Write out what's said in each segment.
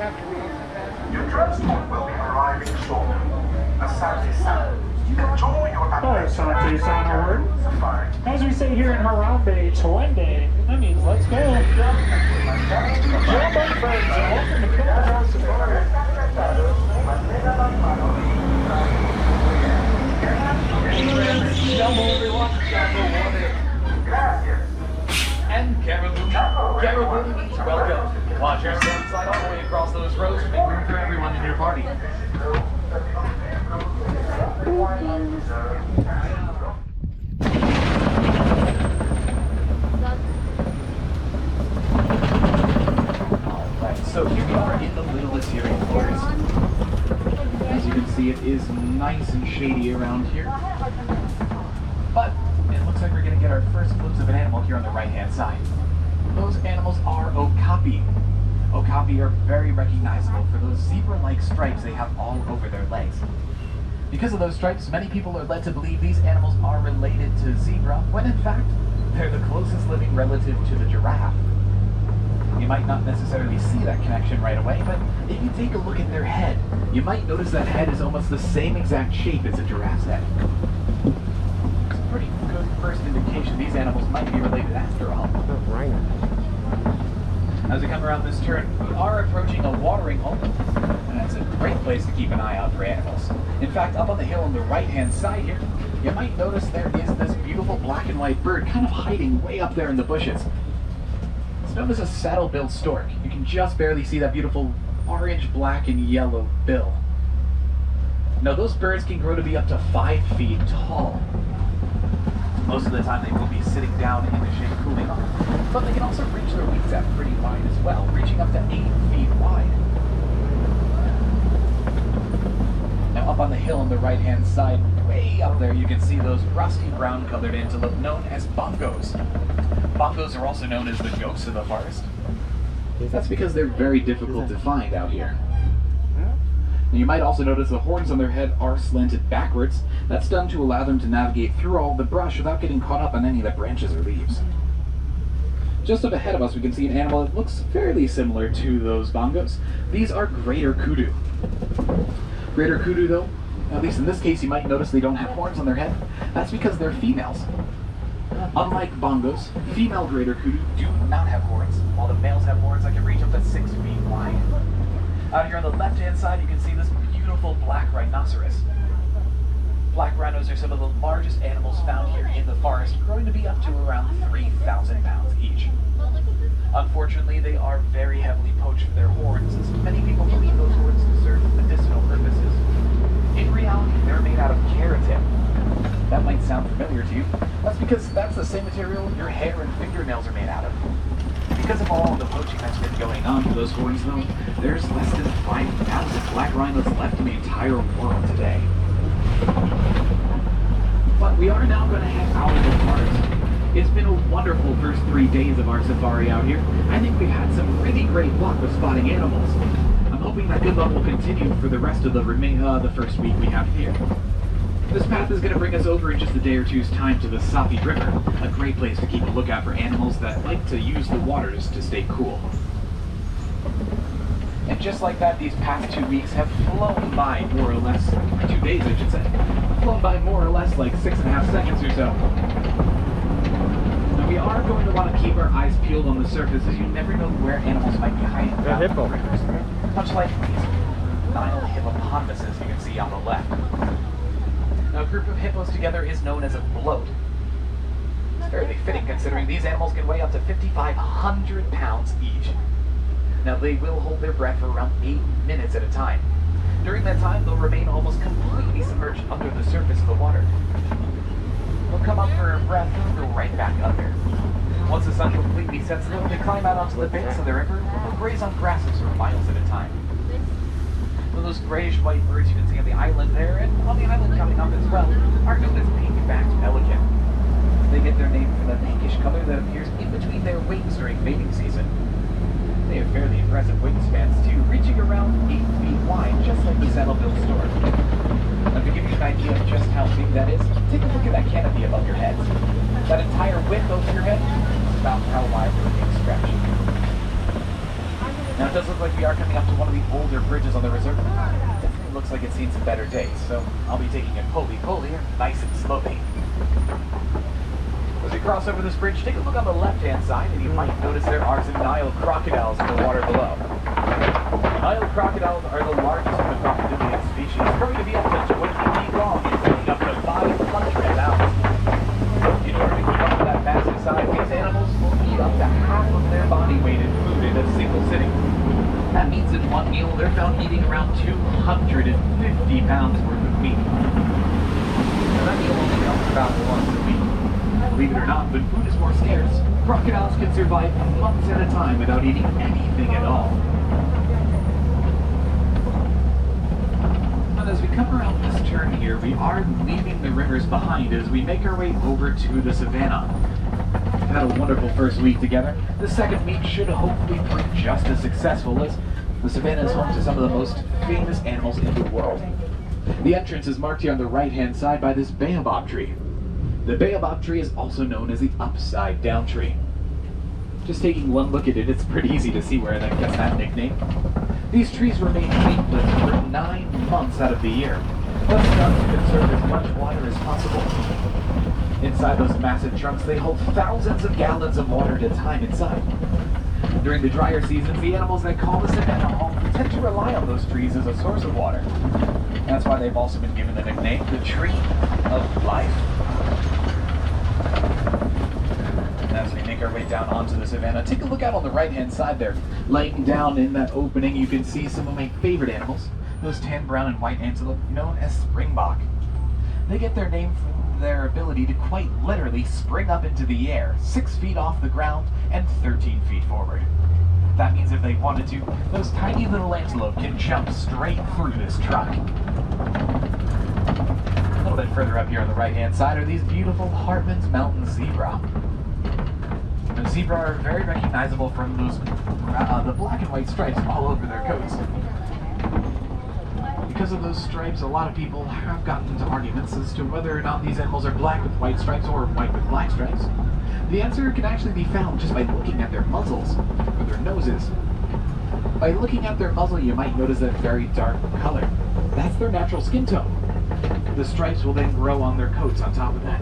Your transport will be arriving shortly. Asante-san, enjoy your Asante-san, Safari. as we say here in Harambe, Twende, that means let's go. Jumbo friends, and welcome to Kilimanjaro Safaris. Jumbo everyone, Jumbo warning. And Caribou means welcome. Watch your step, slide all the way across those roads to make room for everyone in your party. Alright, so here we are in the middle of Syrian forest. As you can see, it is nice and shady around here. But it looks like we're going to get our first glimpse of an animal here on the right-hand side. Those animals are okapi. Okapi are very recognizable for those zebra-like stripes they have all over their legs. Because of those stripes, many people are led to believe these animals are related to zebra, when in fact, they're the closest living relative to the giraffe. You might not necessarily see that connection right away, but if you take a look at their head, you might notice that head is almost the same exact shape as a giraffe's head. It's a pretty good first indication these animals might be related after all. As we come around this turn, we are approaching a watering hole, and that's a great place to keep an eye out for animals. In fact, up on the hill on the right-hand side here, you might notice there is this beautiful black and white bird kind of hiding way up there in the bushes. It's known as a saddle-billed stork. You can just barely see that beautiful orange, black, and yellow bill. Now, those birds can grow to be up to 5 feet tall. Most of the time they will be sitting down in the shade cooling off, but they can also reach their wings out pretty wide as well, reaching up to 8 feet wide. Now up on the hill on the right-hand side, way up there, you can see those rusty brown-colored antelope known as bongos. Bongos are also known as the ghosts of the forest. That's because they're very difficult to find out here. Now, you might also notice the horns on their head are slanted backwards. That's done to allow them to navigate through all the brush without getting caught up on any of the branches or leaves. Just up ahead of us, we can see an animal that looks fairly similar to those bongos. These are greater kudu. Greater kudu, though, at least in this case, you might notice they don't have horns on their head. That's because they're females. Unlike bongos, female greater kudu do not have horns, while the males have horns that can reach up to 6 feet wide. Out here on the left-hand side, you can see this beautiful black rhinoceros. Black rhinos are some of the largest animals found here in the forest, growing to be up to around 3,000 pounds each. Unfortunately, they are very heavily poached for their horns, as many people believe those horns to serve medicinal purposes. In reality, they're made out of keratin. That might sound familiar to you. That's because that's the same material your hair and fingernails are made out of. Because of all the poaching that's been going on for those horns, though, there's less than 5,000 black rhinos left in the entire world today. But we are now going to head out of the forest. It's been a wonderful first 3 days of our safari out here. I think we've had some really great luck with spotting animals. I'm hoping that good luck will continue for the rest of the first week we have here. This path is going to bring us over in just a day or two's time to the Safi River, a great place to keep a lookout for animals that like to use the waters to stay cool. And just like that, these past 2 weeks have flown by more or less, 2 days I should say, flown by more or less like 6.5 seconds or so. Now we are going to want to keep our eyes peeled on the surface, as you never know where animals might be hiding down in the rivers, much like these Nile hippopotamuses you can see on the left. Now, a group of hippos together is known as a bloat. It's fairly fitting considering these animals can weigh up to 5,500 pounds each. Now, they will hold their breath for around 8 minutes at a time. During that time, they'll remain almost completely submerged under the surface of the water. They'll come up for a breath and go right back under. Once the sun completely sets low, they climb out onto the banks of the river and they'll graze on grasses for miles at a time. Those grayish-white birds you can see on the island there, and on the island coming up as well, are known as pink-backed pelican. They get their name from the pinkish color that appears in between their wings during mating season. They have fairly impressive wingspans too, reaching around 8 feet wide, just like the saddle-billed stork. Now, to give you an idea of just how big that is, take a look at that canopy above your heads. That entire width over your head is about how wide your wings stretch. Now it does look like we are coming up to one of the older bridges on the reserve. Definitely looks like it's seen some better days, so I'll be taking it pulley here, nice and slowly. As we cross over this bridge, take a look on the left-hand side, and you might notice there are some Nile crocodiles in the water below. Nile crocodiles are the largest of the crocodilian species, growing to be up to 20 feet long and weighing up to 500 pounds. In order to keep up with that massive size, these animals will eat up to half of their body weight in food in a single sitting. That means in one meal, they're found eating around 250 pounds worth of meat. Now that meal only comes about once a week. Believe it or not, when food is more scarce, crocodiles can survive months at a time without eating anything at all. And as we come around this turn here, we are leaving the rivers behind as we make our way over to the Savannah. We've had a wonderful first week together. The second week should hopefully prove just as successful, as the Savannah is home to some of the most famous animals in the world. The entrance is marked here on the right-hand side by this baobab tree. The baobab tree is also known as the upside-down tree. Just taking one look at it, it's pretty easy to see where that gets that nickname. These trees remain leafless for 9 months out of the year, thus trying to conserve as much water as possible. Inside those massive trunks, they hold thousands of gallons of water at a time inside. During the drier seasons, the animals that call the Savannah home tend to rely on those trees as a source of water. That's why they've also been given the nickname, the Tree of Life. And as we make our way down onto the Savannah, take a look out on the right-hand side there. Laying down in that opening, you can see some of my favorite animals, those tan, brown, and white antelope known as springbok. They get their name from their ability to quite literally spring up into the air, 6 feet off the ground and 13 feet forward. That means if they wanted to, those tiny little antelope can jump straight through this truck. A little bit further up here on the right-hand side are these beautiful Hartman's mountain zebra. The zebra are very recognizable from those the black and white stripes all over their coats. Because of those stripes, a lot of people have gotten into arguments as to whether or not these animals are black with white stripes or white with black stripes. The answer can actually be found just by looking at their muzzles, or their noses. By looking at their muzzle, you might notice that very dark color. That's their natural skin tone. The stripes will then grow on their coats on top of that.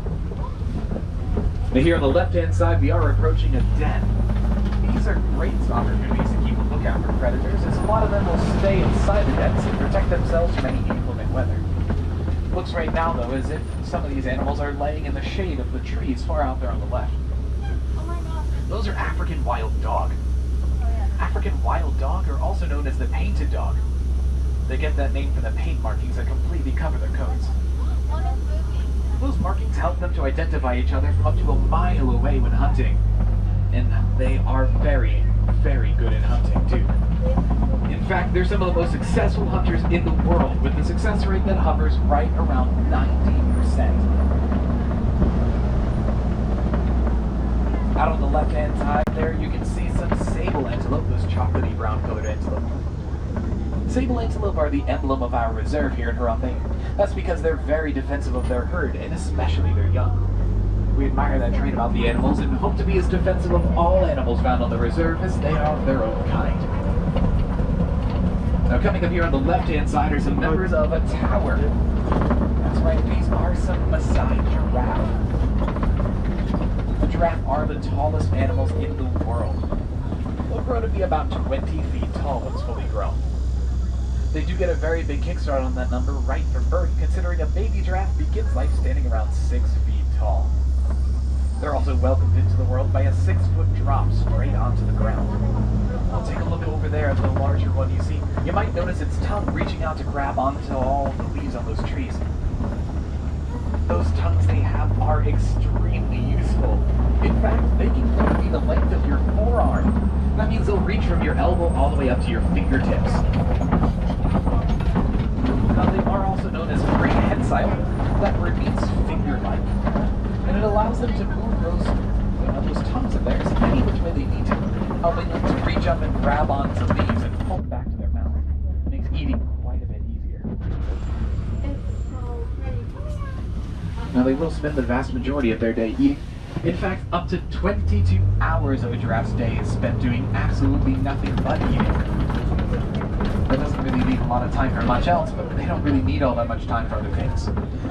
Now here on the left-hand side, we are approaching a den. These are great opportunities to keep a lookout for predators, as a lot of them will stay inside the dens and protect themselves from any inclement weather. Looks right now, though, as if some of these animals are laying in the shade of the trees far out there on the left. Those are African wild dog. African wild dog are also known as the painted dog. They get that name from the paint markings that completely cover their coats. Those markings help them to identify each other from up to a mile away when hunting. And they are very, very good at hunting, too. In fact, they're some of the most successful hunters in the world, with a success rate that hovers right around 90%. Out on the left-hand side there, you can see some sable antelope, those chocolatey brown-colored antelope. Sable antelope are the emblem of our reserve here in Harambe. That's because they're very defensive of their herd, and especially their young. We admire that trait about the animals and hope to be as defensive of all animals found on the reserve as they are of their own kind. Now coming up here on the left-hand side are some members of a tower. That's right, these are some Maasai giraffe. The giraffe are the tallest animals in the world. They'll grow to be about 20 feet tall once fully grown. They do get a very big kickstart on that number right from birth, considering a baby giraffe begins life standing around 6 feet tall. They're also welcomed into the world by a 6-foot drop straight onto the ground. I'll take a look over there at the larger one you see. You might notice its tongue reaching out to grab onto all the leaves on those trees. Those tongues they have are extremely useful. In fact, they can be the length of your forearm. That means they'll reach from your elbow all the way up to your fingertips. Now, they are also known as prehensile. That word means finger-like. And it allows them to move those tongues of theirs any which way they need to, helping them to reach up and grab onto leaves and pull back to their mouth. It makes eating quite a bit easier. Now, they will spend the vast majority of their day eating, In fact, up to 22 hours of a giraffe's day is spent doing absolutely nothing but eating. That doesn't really leave a lot of time for much else, but they don't really need all that much time for other things.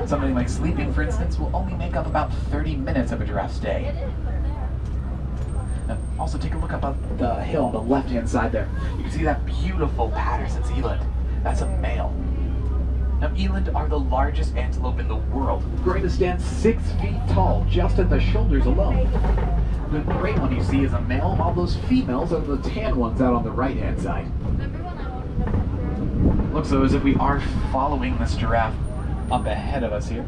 Something like sleeping, for instance, will only make up about 30 minutes of a giraffe's day. Now, also take a look up on the hill on the left-hand side there. You can see that beautiful Patterson's eland. That's a male. Now, eland are the largest antelope in the world, growing to stand 6 feet tall just at the shoulders alone. The gray one you see is a male, while those females are the tan ones out on the right-hand side. Looks though as if we are following this giraffe up ahead of us here.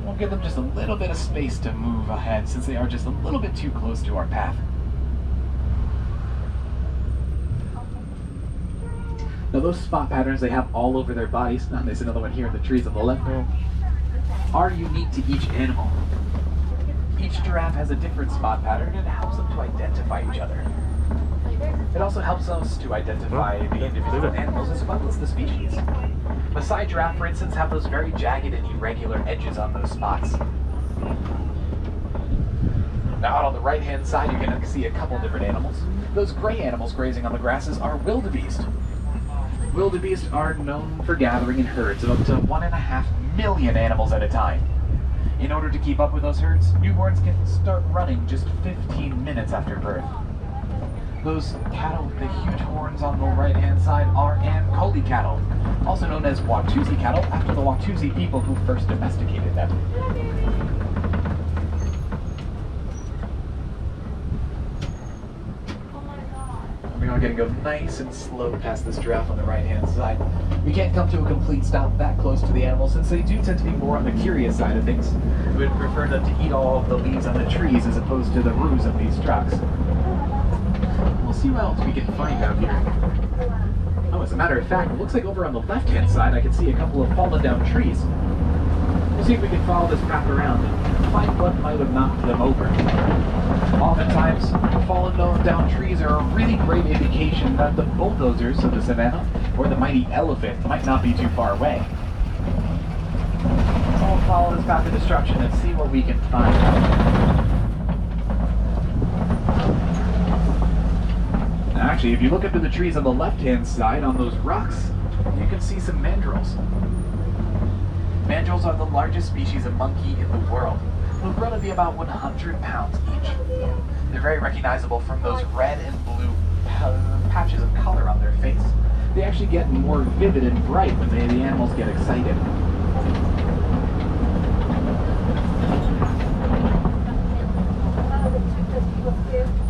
We'll give them just a little bit of space to move ahead since they are just a little bit too close to our path. Now those spot patterns they have all over their bodies, and there's another one here in the trees on the left, are unique to each animal. Each giraffe has a different spot pattern and it helps them to identify each other. It also helps us to identify the individual animals as well as the species. Maasai giraffe, for instance, have those very jagged and irregular edges on those spots. Now out on the right-hand side you're going to see a couple different animals. Those gray animals grazing on the grasses are wildebeest. Wildebeest are known for gathering in herds of up to 1.5 million animals at a time. In order to keep up with those herds, newborns can start running just 15 minutes after birth. Those cattle with the huge horns on the right-hand side are Ankole cattle, also known as Watusi cattle, after the Watusi people who first domesticated them. We're going to go nice and slow past this giraffe on the right-hand side. We can't come to a complete stop that close to the animals since they do tend to be more on the curious side of things. We would prefer them to eat all of the leaves on the trees as opposed to the roofs of these trucks. We'll see what else we can find out here. Oh, as a matter of fact, it looks like over on the left-hand side I can see a couple of fallen down trees. We'll see if we can follow this path around and find what might have knocked them over. Oftentimes, fallen down trees are a really great indication that the bulldozers of the savannah or the mighty elephant might not be too far away. So we'll follow this path of destruction and see what we can find. Actually, if you look up to the trees on the left-hand side on those rocks, you can see some mandrills. Mandrills are the largest species of monkey in the world. They'll grow to be about 100 pounds each. They're very recognizable from those red and blue patches of color on their face. They actually get more vivid and bright when the animals get excited.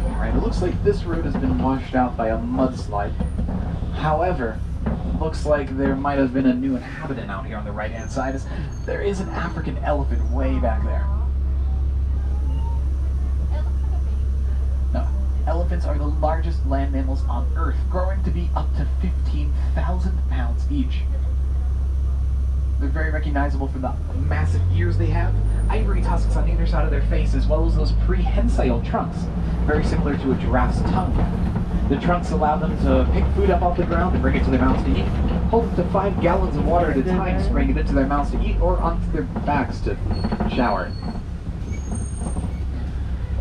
Alright, it looks like this road has been washed out by a mudslide. However, looks like there might have been a new inhabitant out here on the right-hand side, as there is an African elephant way back there. Now, elephants are the largest land mammals on Earth, growing to be up to 15,000 pounds each. They're very recognizable for the massive ears they have, ivory tusks on either side of their face, as well as those prehensile trunks, very similar to a giraffe's tongue. The trunks allow them to pick food up off the ground and bring it to their mouths to eat, hold up to 5 gallons of water at a time, spraying it into their mouths to eat, or onto their backs to shower.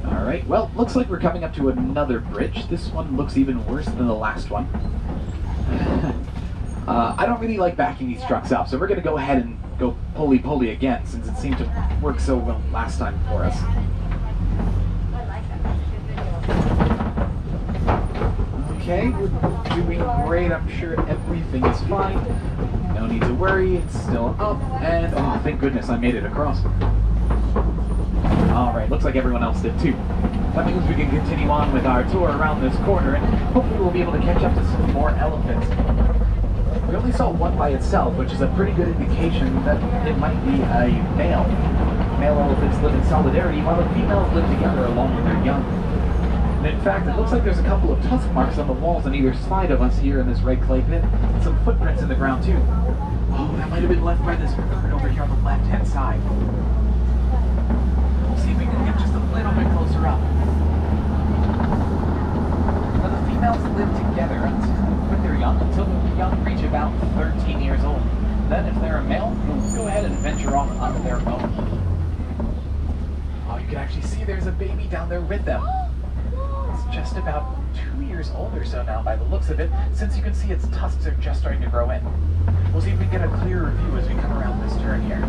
Alright, well, looks like we're coming up to another bridge. This one looks even worse than the last one. I don't really like backing these trucks up, so we're going to go ahead and go pulley-pulley again, since it seemed to work so well last time for us. Okay, we're doing great. I'm sure everything is fine. No need to worry, it's still up, and oh, thank goodness I made it across. Alright, looks like everyone else did too. That means we can continue on with our tour around this corner, and hopefully we'll be able to catch up to some more elephants. We only saw one by itself, which is a pretty good indication that it might be a male. Male elephants live in solidarity, while the females live together along with their young. And in fact, it looks like there's a couple of tusk marks on the walls on either side of us here in this red clay pit, and some footprints in the ground too. Oh, that might have been left by this bird over here on the left-hand side. We'll see if we can get just a little bit closer up. Now, the females live together with their young until the young reach about 13 years old. Then, if they're a male, they'll go ahead and venture off on their own. Oh, you can actually you see there's a baby down there with them. It's just about 2 years old or so now by the looks of it, since you can see its tusks are just starting to grow in. We'll see if we can get a clearer view as we come around this turn here.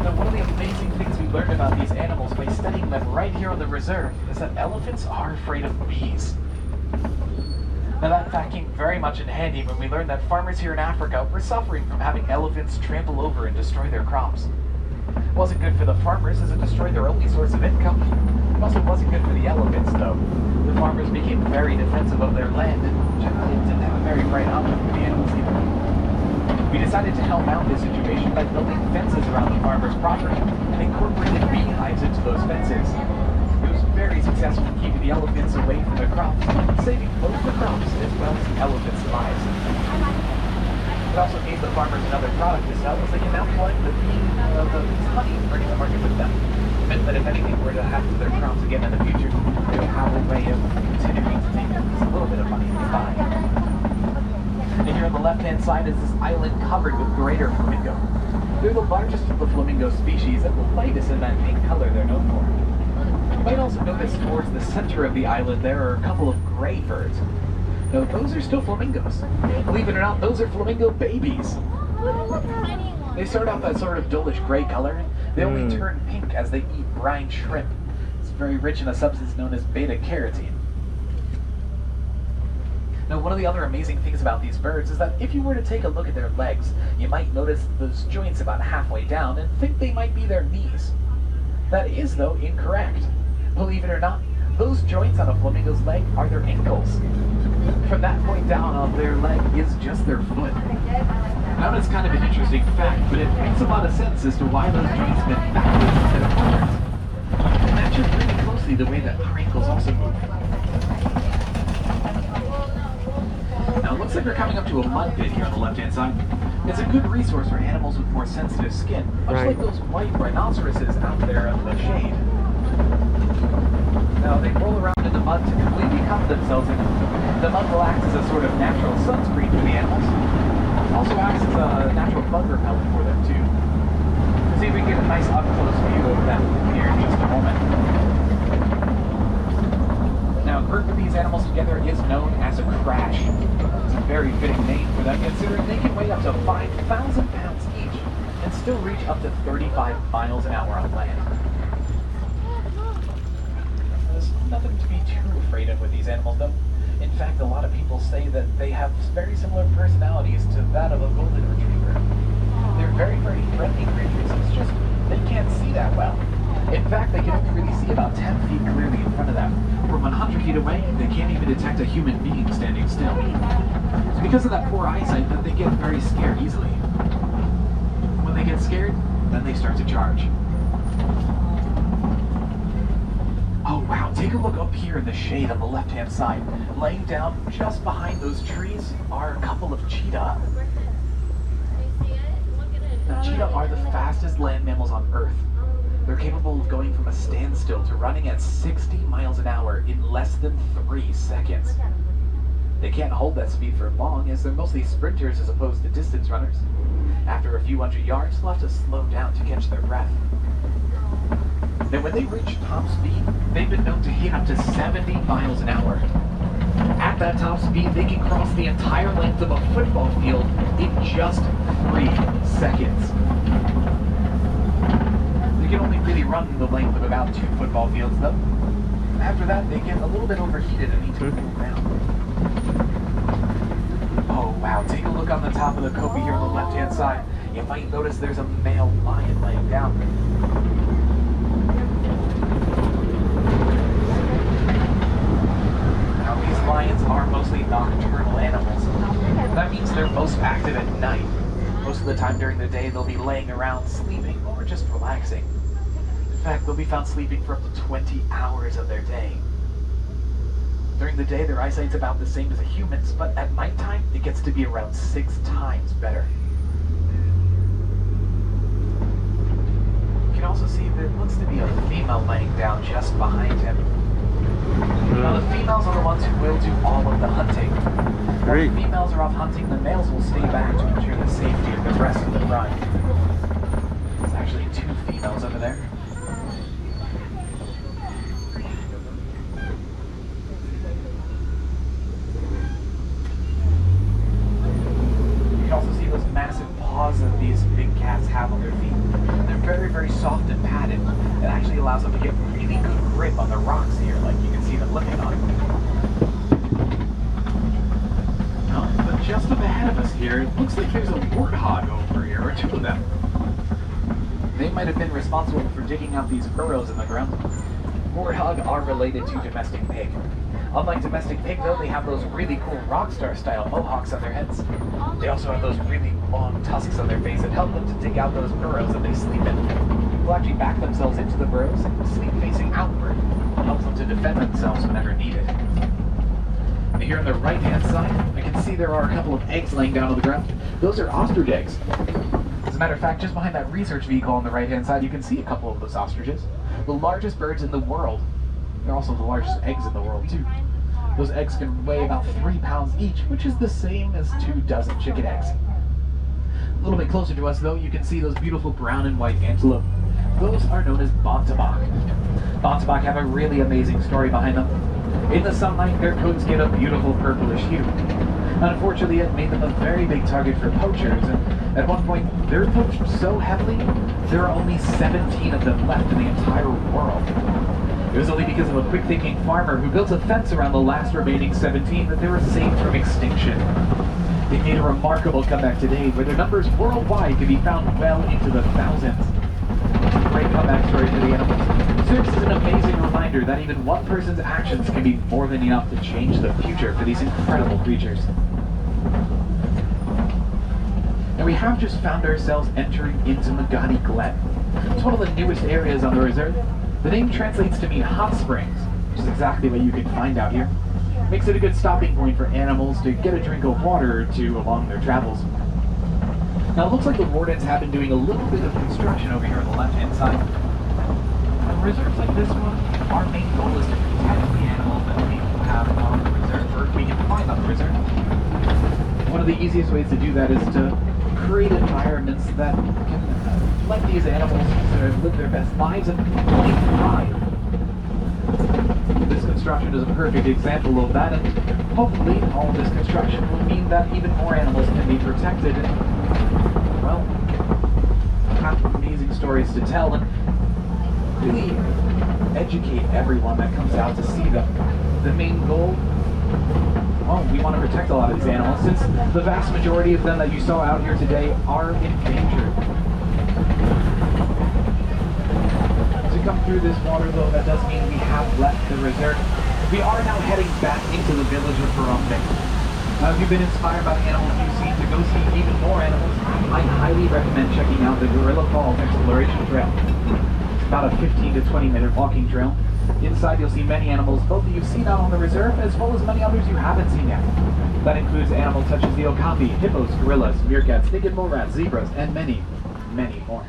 Now, one of the amazing things we learned about these animals by studying them right here on the reserve is that elephants are afraid of bees. Now that fact came very much in handy when we learned that farmers here in Africa were suffering from having elephants trample over and destroy their crops. It wasn't good for the farmers as it destroyed their only source of income. It also wasn't good for the elephants though. The farmers became very defensive of their land and generally didn't have a very bright outlook for the animals either. We decided to help out this situation by building fences around the farmers' property and incorporated beehives into those fences. It was very successful in keeping the elephants away from their crops, saving both the crops as well as the elephants' lives. It also gave the farmers another product to sell, as they can now collect the honey and bring it to market with them. It meant that if anything were to happen to their crops again in the future, they would have a way of continuing to make at least a little bit of money to buy. And here on the left-hand side is this island covered with greater flamingo. They're the largest of the flamingo species and the lightest in that pink color they're known for. You might also notice towards the center of the island there are a couple of gray birds. Now those are still flamingos. Believe it or not, those are flamingo babies. They start off that sort of dullish gray color. They only turn pink as they eat brine shrimp. It's very rich in a substance known as beta-carotene. Now, one of the other amazing things about these birds is that if you were to take a look at their legs, you might notice those joints about halfway down and think they might be their knees. That is, though, incorrect. Believe it or not, those joints on a flamingo's leg are their ankles. From that point down on their leg is just their foot. Now that's kind of an interesting fact, but it makes a lot of sense as to why those joints bend backwards instead of forwards. It matches really closely the way that our ankles also move. Now it looks like we're coming up to a mud pit here on the left-hand side. It's a good resource for animals with more sensitive skin, much like those white rhinoceroses out there in the shade. Now they roll around in the mud to completely cover themselves in it. The mud will act as a sort of natural sunscreen for the animals. It also acts as a natural bug repellent for them too. Let's see if we can get a nice up-close view of them here in just a moment. Now, a group of these animals together is known as a crash. It's a very fitting name for them, considering they can weigh up to 5,000 pounds each and still reach up to 35 miles an hour on land. There's nothing to be too afraid of with these animals, though. In fact, a lot of people say that they have very similar personalities to that of a golden retriever. They're very, very friendly creatures. It's just they can't see that well. In fact, they can only really see about 10 feet clearly in front of them. From 100 feet away, they can't even detect a human being standing still. It's because of that poor eyesight that they get very scared easily. When they get scared, then they start to charge. Oh wow, take a look up here in the shade on the left-hand side. Laying down just behind those trees are a couple of cheetah. Now, cheetah are the fastest land mammals on Earth. They're capable of going from a standstill to running at 60 miles an hour in less than 3 seconds. They can't hold that speed for long, as they're mostly sprinters as opposed to distance runners. After a few hundred yards, they'll have to slow down to catch their breath. Then when they reach top speed, they've been known to hit up to 70 miles an hour. At that top speed, they can cross the entire length of a football field in just 3 seconds. They can only really run the length of about 2 football fields, though. After that, they get a little bit overheated and need to move around. Oh wow, take a look on the top of the copy here on the left-hand side. You might notice there's a male lion laying down. Now, these lions are mostly nocturnal animals. That means they're most active at night. Most of the time during the day, they'll be laying around sleeping or just relaxing. In fact, they'll be found sleeping for up to 20 hours of their day. During the day, their eyesight's about the same as a human's, but at nighttime, it gets to be around 6 times better. You can also see there looks to be a female laying down just behind him. Now the females are the ones who will do all of the hunting. Great. When the females are off hunting, the males will stay back to ensure the safety of the rest of the pride. There's actually 2 females over there. You can also see those massive paws that these big cats have on their feet. They're very, very soft and padded. It actually allows them to get really good grip on the rocks here, like you can see them looking on. But just up ahead of us here, it looks like there's a warthog over here, or 2 of them. They might have been responsible for digging out these burrows in the ground. Warthog are related to domestic pig. Unlike domestic pig, though, they have those really cool rockstar-style mohawks on their heads. They also have those really long tusks on their face that help them to dig out those burrows that they sleep in. They'll actually back themselves into the burrows and sleep facing outward. It helps them to defend themselves whenever needed. And here on the right-hand side, I can see there are a couple of eggs laying down on the ground. Those are ostrich eggs. As a matter of fact, just behind that research vehicle on the right-hand side, you can see a couple of those ostriches. The largest birds in the world. They're also the largest eggs in the world, too. Those eggs can weigh about 3 pounds each, which is the same as 2 dozen chicken eggs. A little bit closer to us, though, you can see those beautiful brown and white antelope. Those are known as Bontebok. Bontebok have a really amazing story behind them. In the sunlight, their coats get a beautiful purplish hue. Unfortunately, it made them a very big target for poachers, and at one point, they're poached so heavily, there are only 17 of them left in the entire world. It was only because of a quick-thinking farmer who built a fence around the last remaining 17 that they were saved from extinction. They made a remarkable comeback today, where their numbers worldwide can be found well into the thousands. Great comeback story for the animals. Serves as an amazing reminder that even one person's actions can be more than enough to change the future for these incredible creatures. Now we have just found ourselves entering into Magadi Glen. It's one of the newest areas on the reserve. The name translates to mean hot springs, which is exactly what you can find out here. Makes it a good stopping point for animals to get a drink of water or 2 along their travels. Now it looks like the wardens have been doing a little bit of construction over here on the left-hand side. On reserves like this one, our main goal is to protect the animals that we have on the reserve, or we can find on the reserve. One of the easiest ways to do that is to create environments that can let these animals sort of live their best lives and really thrive. This construction is a perfect example of that, and hopefully all this construction will mean that even more animals can be protected and, well, have amazing stories to tell and really educate everyone that comes out to see them. The main goal, well, we want to protect a lot of these animals since the vast majority of them that you saw out here today are endangered. To come through this water, though, that does mean we have left the reserve. We are now heading back into the village of Harambe. Now, if you've been inspired by the animals you've seen to go see even more animals, I highly recommend checking out the Guerrilla Falls Exploration Trail. It's about a 15 to 20 minute walking trail. Inside you'll see many animals, both that you've seen out on the reserve, as well as many others you haven't seen yet. That includes animals such as the okapi, hippos, gorillas, meerkats, naked mole rats, zebras, and many, many more.